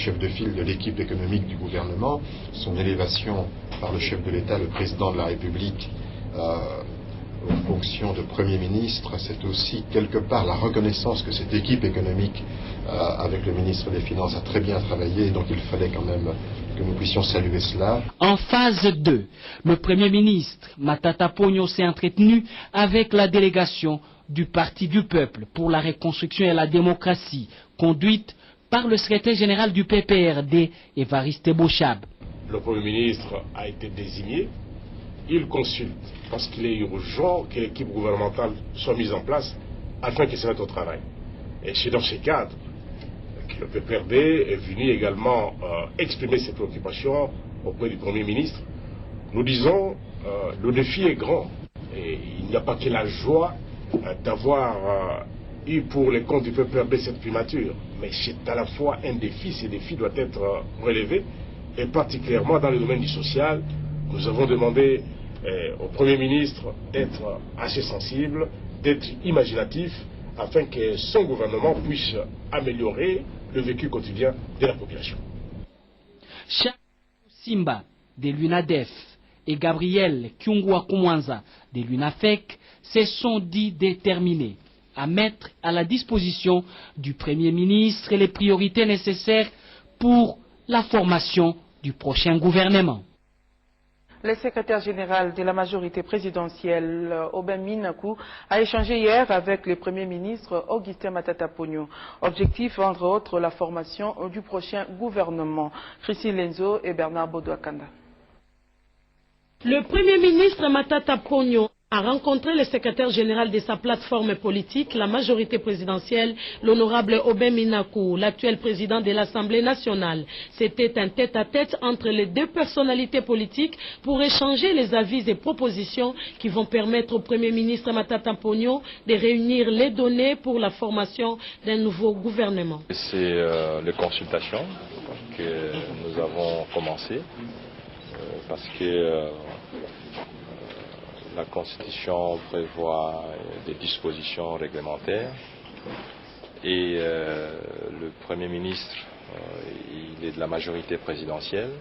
chef de file de l'équipe économique du gouvernement. Son élévation par le chef de l'État, le président de la République, aux fonctions de Premier ministre, c'est aussi quelque part la reconnaissance que cette équipe économique, avec le ministre des Finances, a très bien travaillé, donc il fallait quand même que nous puissions saluer cela. En phase 2, le Premier ministre Matata Ponyo s'est entretenu avec la délégation du Parti du Peuple pour la reconstruction et la démocratie, conduite par le secrétaire général du PPRD, Évariste Bochab. Le Premier ministre a été désigné, il consulte, parce qu'il est urgent que l'équipe gouvernementale soit mise en place afin qu'il se mette au travail. Et c'est dans ce cadre que le PPRD est venu également exprimer ses préoccupations auprès du Premier ministre. Nous disons, le défi est grand, et il n'y a pas que la joie d'avoir eu pour les comptes du PPRD cette primature, mais c'est à la fois un défi, ce défi doit être relevé, et particulièrement dans le domaine du social. Nous avons demandé au Premier ministre d'être assez sensible, d'être imaginatif, afin que son gouvernement puisse améliorer le vécu quotidien de la population. Charles Simba de l'UNADEF et Gabriel Kyungwa Kumwanza de l'UNAFEC se sont dit déterminés à mettre à la disposition du Premier ministre les priorités nécessaires pour la formation du prochain gouvernement. Le secrétaire général de la majorité présidentielle, Aubin Minakou, a échangé hier avec le Premier ministre Augustin Matata Ponyo. Objectif, entre autres, la formation du prochain gouvernement. Chrissy Lenzo et Bernard Bodoakanda. Le Premier ministre Matata Ponyo a rencontré le secrétaire général de sa plateforme politique, la majorité présidentielle, l'honorable Aubin Minakou, l'actuel président de l'Assemblée nationale. C'était un tête-à-tête entre les deux personnalités politiques pour échanger les avis et propositions qui vont permettre au Premier ministre Matata Ponyo de réunir les données pour la formation d'un nouveau gouvernement. C'est les consultations que nous avons commencées parce que la Constitution prévoit des dispositions réglementaires et le Premier ministre, il est de la majorité présidentielle.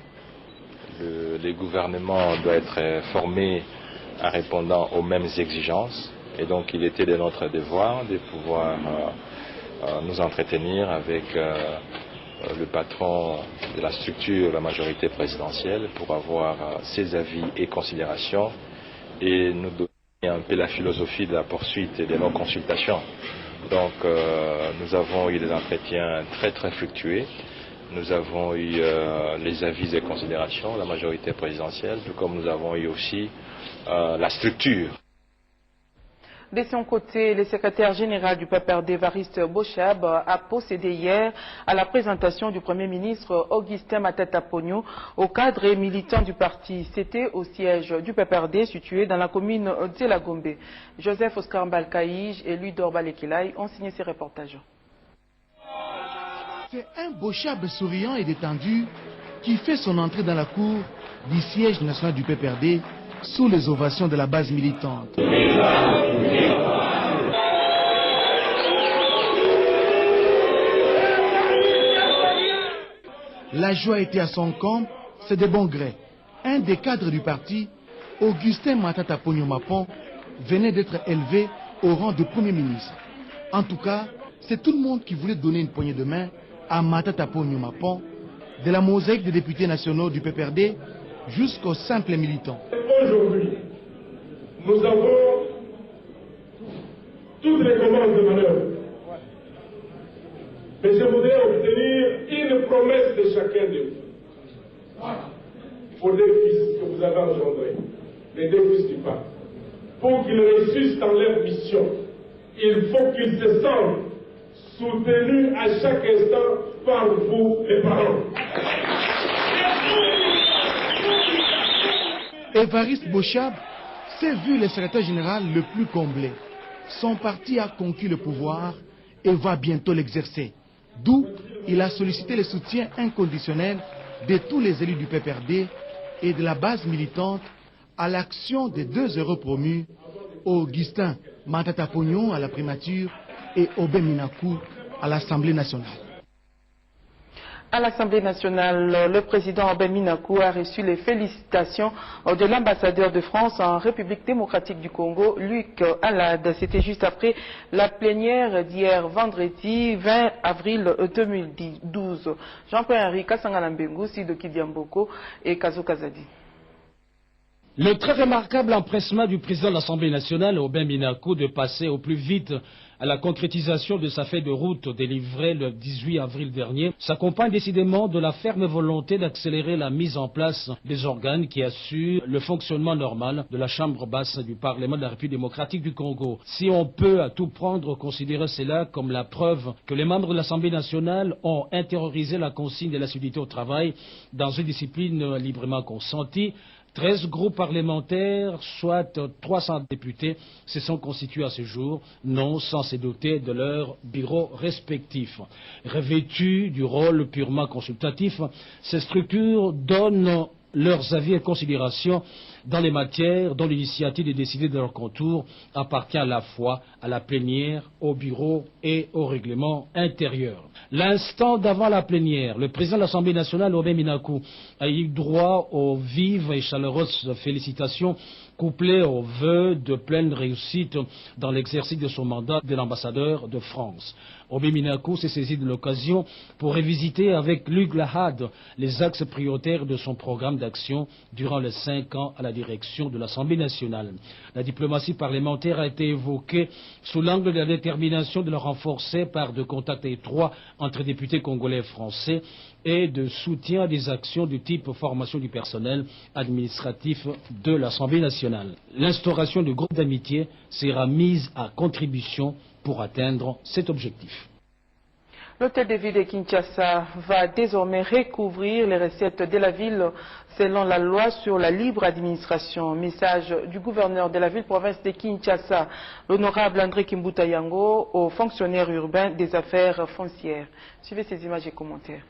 Le gouvernement doit être formé en répondant aux mêmes exigences et donc il était de notre devoir de pouvoir nous entretenir avec le patron de la structure, la majorité présidentielle, pour avoir ses avis et considérations et nous donner un peu la philosophie de la poursuite et de nos consultations. Donc nous avons eu des entretiens très fructueux. Nous avons eu les avis et considérations de la majorité présidentielle, tout comme nous avons eu aussi la structure. De son côté, le secrétaire général du PPRD, Évariste Bochab, a procédé hier à la présentation du Premier ministre Augustin Matata Ponyo au cadre et militant du parti. C'était au siège du PPRD situé dans la commune de la Gombe. Joseph Oscar Mbalkaïj et Ludor Balekilai ont signé ces reportages. C'est un Bochab souriant et détendu qui fait son entrée dans la cour du siège national du PPRD sous les ovations de la base militante. La joie était à son comble, c'est de bon gré. Un des cadres du parti, Augustin Matata Ponyo Mapon, venait d'être élevé au rang de Premier ministre. En tout cas, c'est tout le monde qui voulait donner une poignée de main à Matata Ponyo Mapon, de la mosaïque des députés nationaux du PPRD jusqu'aux simples militants. Aujourd'hui, nous avons toutes les commandes de manœuvre. Mais je voudrais obtenir une promesse de chacun de vous. Pour les fils que vous avez engendrés, les deux fils du pape, pour qu'ils réussissent dans leur mission, il faut qu'ils se sentent soutenus à chaque instant par vous, les parents. Évariste Bochab s'est vu le secrétaire général le plus comblé. Son parti a conquis le pouvoir et va bientôt l'exercer. D'où il a sollicité le soutien inconditionnel de tous les élus du PPRD et de la base militante à l'action des deux heureux promus, Augustin Matata Ponyo à la primature et Aubin Minakou à l'Assemblée nationale. À l'Assemblée nationale, le président Obeng Minakou a reçu les félicitations de l'ambassadeur de France en République démocratique du Congo, Luc Alad. C'était juste après la plénière d'hier vendredi 20 avril 2012. Jean-Pierre Kassangalambengu, Sido Kidiamboko et Kazo Kazadi. Le très remarquable empressement du président de l'Assemblée nationale, Obeng Minakou, de passer au plus vite à la concrétisation de sa feuille de route délivrée le 18 avril dernier s'accompagne décidément de la ferme volonté d'accélérer la mise en place des organes qui assurent le fonctionnement normal de la Chambre basse du Parlement de la République démocratique du Congo. Si on peut à tout prendre considérer cela comme la preuve que les membres de l'Assemblée nationale ont intériorisé la consigne de l'assiduité au travail dans une discipline librement consentie, 13 groupes parlementaires, soit 300 députés, se sont constitués à ce jour, non sans se doter de leurs bureaux respectifs. Revêtus du rôle purement consultatif, ces structures donnent leurs avis et considérations dans les matières dont l'initiative de décider de leur contour appartient à la fois à la plénière, au bureau et au règlement intérieur. L'instant d'avant la plénière, le président de l'Assemblée nationale, Obeng Minakou, a eu droit aux vives et chaleureuses félicitations couplées aux vœux de pleine réussite dans l'exercice de son mandat de l'ambassadeur de France. Obeng Minakou s'est saisi de l'occasion pour revisiter avec Luc Alad les axes prioritaires de son programme d'action durant les 5 ans à la direction de l'Assemblée nationale. La diplomatie parlementaire a été évoquée sous l'angle de la détermination de le renforcer par de contacts étroits entre députés congolais et français et de soutien à des actions du type formation du personnel administratif de l'Assemblée nationale. L'instauration du groupe d'amitié sera mise à contribution pour atteindre cet objectif. L'hôtel de ville de Kinshasa va désormais recouvrir les recettes de la ville selon la loi sur la libre administration. Message du gouverneur de la ville-province de Kinshasa, l'honorable André Kimbuta Yango, aux fonctionnaires urbains des affaires foncières. Suivez ces images et commentaires.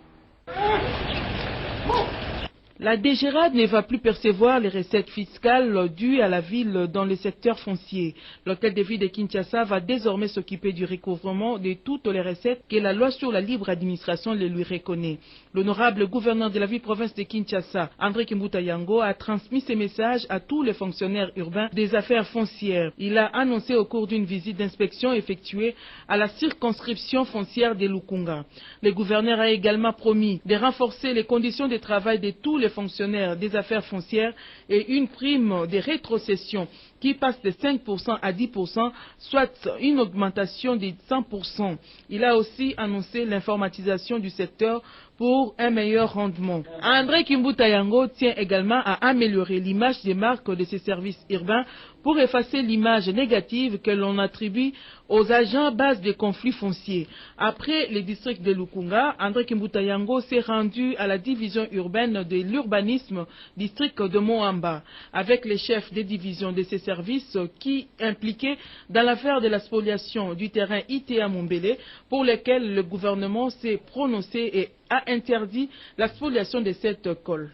La DGRAD ne va plus percevoir les recettes fiscales dues à la ville dans le secteur foncier. L'hôtel de ville de Kinshasa va désormais s'occuper du recouvrement de toutes les recettes que la loi sur la libre administration le lui reconnaît. L'honorable gouverneur de la ville-province de Kinshasa, André Kimbuta Yango, a transmis ces messages à tous les fonctionnaires urbains des affaires foncières. Il a annoncé au cours d'une visite d'inspection effectuée à la circonscription foncière de Lukunga. Le gouverneur a également promis de renforcer les conditions de travail de tous les fonctionnaires des affaires foncières et une prime de rétrocession qui passe de 5% à 10%, soit une augmentation de 100%. Il a aussi annoncé l'informatisation du secteur pour un meilleur rendement. André Kimbuta Yango tient également à améliorer l'image des marques de ses services urbains pour effacer l'image négative que l'on attribue aux agents bases des conflits fonciers. Après les districts de Lukunga, André Kimbuta Yango s'est rendu à la division urbaine de l'urbanisme, district de Moamba, avec les chefs des divisions de ces services qui impliquaient dans l'affaire de la spoliation du terrain ITA Mombele, pour lesquels le gouvernement s'est prononcé et a interdit la spoliation de cette colle.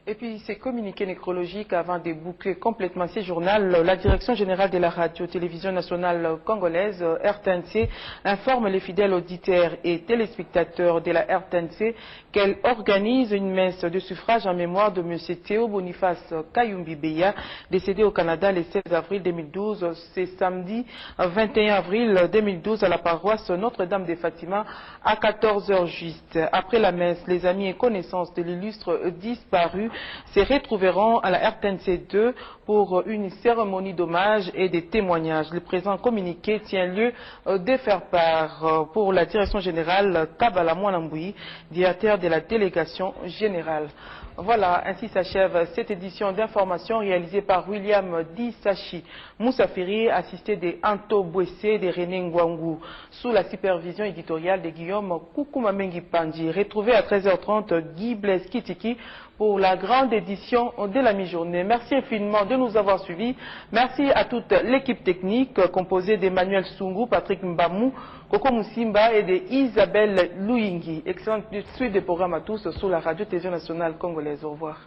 Et puis, ces communiqués nécrologiques, avant de boucler complètement ces journaux, la Direction générale de la radio-télévision nationale congolaise, RTNC, informe les fidèles auditeurs et téléspectateurs de la RTNC qu'elle organise une messe de suffrage en mémoire de M. Théo Boniface Kayumbi Beya, décédé au Canada le 16 avril 2012. C'est samedi 21 avril 2012 à la paroisse Notre-Dame de Fatima à 14 h juste. Après la messe, les amis et connaissances de l'illustre disparu se retrouveront à la RTNC 2 pour une cérémonie d'hommage et de témoignages. Le présent communiqué tient lieu de faire part pour la direction générale Kabala Mwanamboui, directeur de la délégation générale. Voilà, ainsi s'achève cette édition d'information réalisée par William Dissachi Moussafiri, assisté de Anto Bouessé et de René Ngwangu, sous la supervision éditoriale de Guillaume Koukoumamengi Pandi. Retrouvez à 13 h 30 Guy Blaise Kitiki pour la grande édition de la mi-journée. Merci infiniment de nous avoir suivis. Merci à toute l'équipe technique composée d'Emmanuel Sungu, Patrick Mbamou, Koko Moussimba et de Isabelle Louyingi. Excellente suite des programmes à tous sur la radio-télévision nationale congolaise. Au revoir.